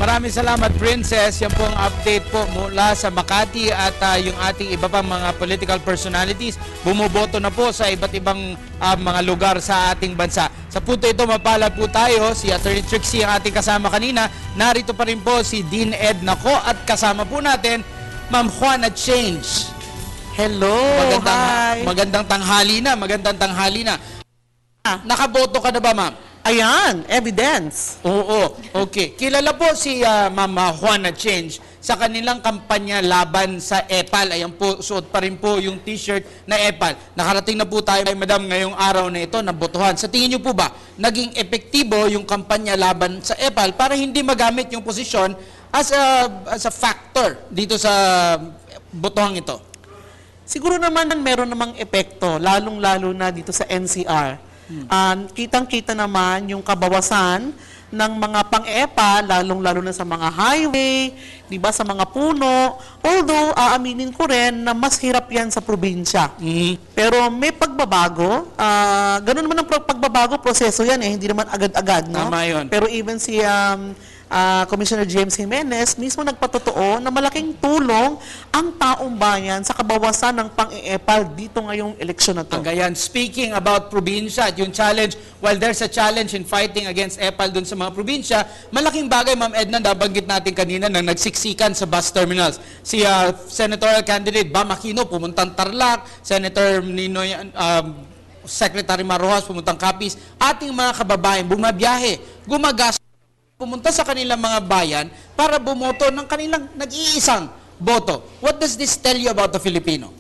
Maraming salamat, Princess. Yan po ang update po mula sa Makati at yung ating iba pang mga political personalities. Bumuboto na po sa iba't ibang mga lugar sa ating bansa. Sa punto ito, mapalad po tayo. Si Attorney Trixie ang ating kasama kanina. Narito pa rin po si Dean Ed Naco at kasama po natin Ma'am Juana Change. Hello, Magandang tanghali na. Nakaboto ka na ba, ma'am? Ayan, evidence. Oo, okay. Kilala po si Ma'am Juana Change sa kanilang kampanya laban sa EPAL. Ayan po, suot pa rin po yung t-shirt na EPAL. Nakarating na po tayo kay Madam ngayong araw na ito na botohan. Sa tingin niyo po ba, naging epektibo yung kampanya laban sa EPAL para hindi magamit yung posisyon as a factor dito sa botohang ito? Siguro naman meron namang epekto, lalong-lalo na dito sa NCR. Kitang-kita naman yung kabawasan ng mga pang-EPA, lalong-lalo na sa mga highway, di ba, sa mga puno. Although, aaminin ko rin na mas hirap yan sa probinsya. Pero may pagbabago. Ganun naman ang pagbabago, proseso yan eh, hindi naman agad-agad, no? Tama yun. Pero even si Commissioner James Jimenez mismo nagpatotoo na malaking tulong ang taong bayan sa kabawasan ng pang-EPAL dito ngayong eleksyon na to. Gayan, speaking about probinsya at yung challenge, while there's a challenge in fighting against EPAL dun sa mga probinsya, malaking bagay, Ma'am Edna, nabanggit natin kanina na nagsiksikan sa bus terminals. Si senatorial candidate Bam Aquino pumuntang Tarlac, Senator Ninoy, Secretary Marrojas pumuntang Capiz, ating mga kababayan bumabiyahe, gumagas, pumunta sa kanilang mga bayan para bumoto ng kanilang nag-iisang boto. What does this tell you about the Filipino?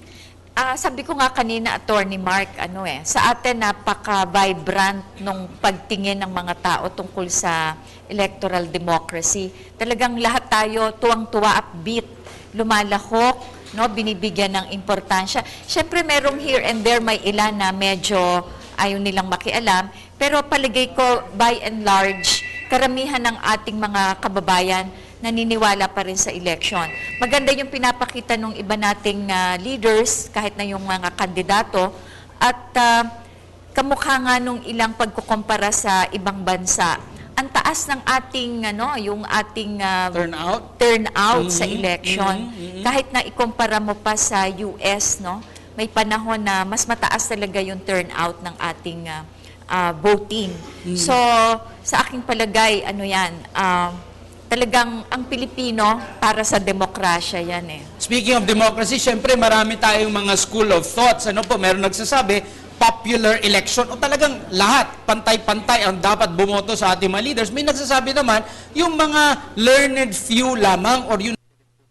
Sabi ko nga kanina, Attorney Mark, sa atin napaka-vibrant nung pagtingin ng mga tao tungkol sa electoral democracy. Talagang lahat tayo tuwang-tuwa, upbeat, lumalahok, no, binibigyan ng importansya. Siyempre merong here and there may ilan na medyo ayaw nilang makialam, pero palagay ko by and large, karamihan ng ating mga kababayan naniniwala pa rin sa election. Maganda yung pinapakita ng iba nating leaders, kahit na yung mga kandidato, at kamukha nga nung ilang pagkukumpara sa ibang bansa. Ang taas ng ating yung ating turnout sa election. Kahit na ikumpara mo pa sa US, no, may panahon na mas mataas talaga yung turnout ng ating voting. So, sa aking palagay, talagang ang Pilipino para sa demokrasya yan eh. Speaking of democracy, syempre marami tayong mga school of thoughts. Meron nagsasabi, popular election o talagang lahat, pantay-pantay ang dapat bumoto sa ating mga leaders. May nagsasabi naman, yung mga learned few lamang or yung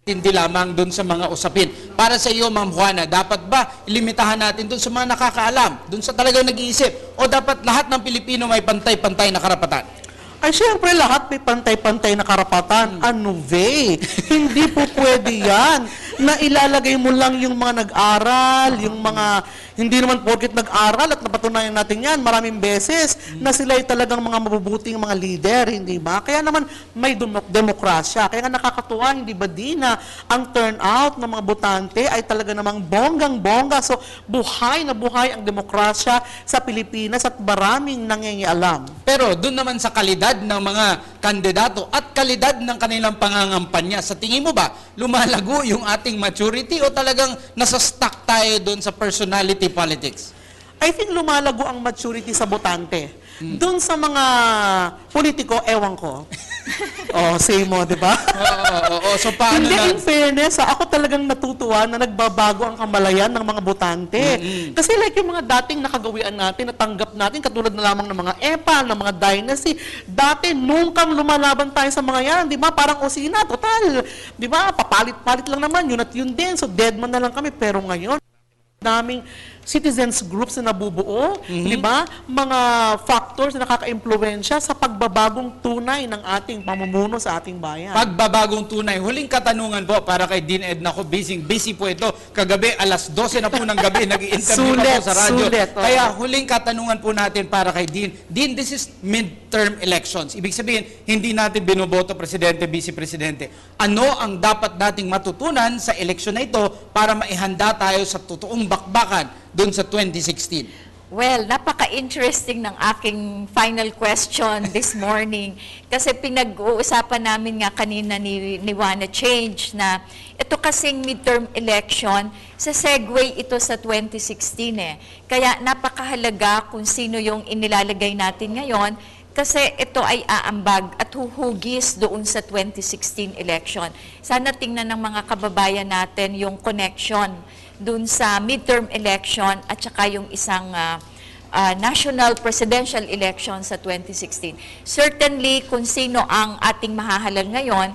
hindi lamang dun sa mga usapin. Para sa iyo, Ma'am Juana, dapat ba ilimitahan natin dun sa mga nakakaalam, dun sa talagang nag-iisip, o dapat lahat ng Pilipino may pantay-pantay na karapatan? Ay, syempre, lahat may pantay-pantay na karapatan. Hindi po pwede yan na ilalagay mo lang yung mga nag-aral, yung mga, hindi naman porket nag-aral at napatunayan natin yan maraming beses na sila ay talagang mga mabubuting mga leader, hindi ba? Kaya naman may demokrasya. Kaya nga nakakatuwa, hindi ba din na ang turnout ng mga botante ay talaga namang bonggang-bongga. So, buhay na buhay ang demokrasya sa Pilipinas at maraming nangingialam. Pero doon naman sa kalidad ng mga kandidato at kalidad ng kanilang pangangampanya, sa tingin mo ba, lumalago yung ating maturity o talagang nasa-stuck tayo doon sa personality politics? I think lumalago ang maturity sa botante. Doon sa mga politiko, ewan ko. Say mo, di ba? Oo. So, paano Hindi, na? in fairness, ako talagang natutuwa na nagbabago ang kamalayan ng mga botante. Kasi like yung mga dating nakagawian natin, natanggap natin, katulad na lamang ng mga EPA, ng mga dynasty, dati nung kang lumalaban tayo sa mga yan, di ba? Parang osina, total. Di ba? Papalit-palit lang naman, yun at yun din. So, dead man na lang kami. Pero ngayon, daming citizens groups na nabubuo, di ba? Mga factors na nakaka-impluwensya sa pagbabagong tunay ng ating pamumuno sa ating bayan. Pagbabagong tunay. Huling katanungan po para kay Dean Ed Naco. Busy po ito. Kagabi, alas 12 na po ng gabi, nag-i-interview pa po sa radyo. Kaya huling katanungan po natin para kay Dean. Dean, this is midterm elections. Ibig sabihin, hindi natin binoboto presidente, vice-presidente. Ano ang dapat nating matutunan sa eleksyon na ito para maihanda tayo sa totoong bakbakan doon sa 2016? Well, napaka-interesting ng aking final question this morning. Kasi pinag-uusapan namin nga kanina ni Juana Change na ito kasing midterm election, sa segue ito sa 2016 eh. Kaya napakahalaga kung sino yung inilalagay natin ngayon kasi ito ay aambag at huhugis doon sa 2016 election. Sana tingnan ng mga kababayan natin yung connection doon sa midterm election at saka yung isang national presidential election sa 2016. Certainly, kung sino ang ating mahahalal ngayon,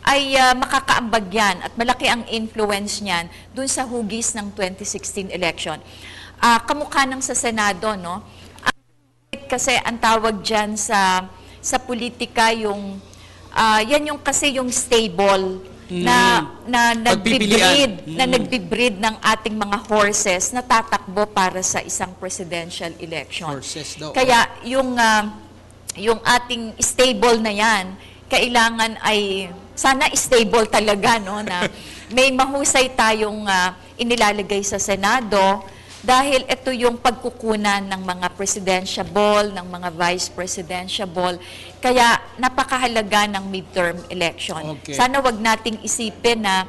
ay makakaambag yan at malaki ang influence niyan doon sa hugis ng 2016 election. Kamukha ng sa Senado, no? Kasi ang tawag dyan sa politika, yung, yan yung kasi yung stable na nagbibreed ng ating mga horses na tatakbo para sa isang presidential election. Horses daw. Kaya yung ating stable na yan, kailangan ay sana stable talaga, no, na may mahusay tayong inilalagay sa Senado dahil ito yung pagkukunan ng mga presidentiable, ng mga vice presidentiable. Kaya napakahalaga ng midterm election. Okay. Sana wag nating isipin na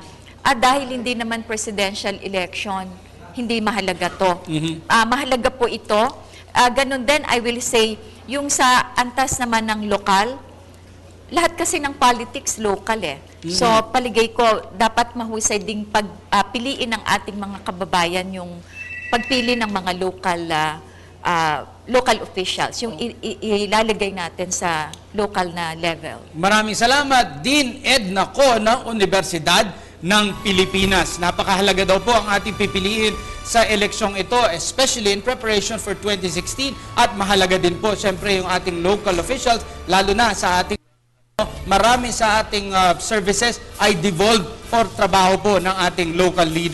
dahil hindi naman presidential election, hindi mahalaga to. Mahalaga po ito. Ganun din, I will say, yung sa antas naman ng lokal, lahat kasi ng politics local eh. So paligay ko, dapat mahusay ding pagpiliin ng ating mga kababayan yung pagpili ng mga local officials, yung ilalagay natin sa local na level. Maraming salamat, Dean Edna Co ng Universidad ng Pilipinas. Napakahalaga daw po ang ating pipiliin sa eleksyong ito, especially in preparation for 2016. At mahalaga din po, siyempre, yung ating local officials, lalo na sa ating marami sa ating services ay devolved for trabaho po ng ating local leaders.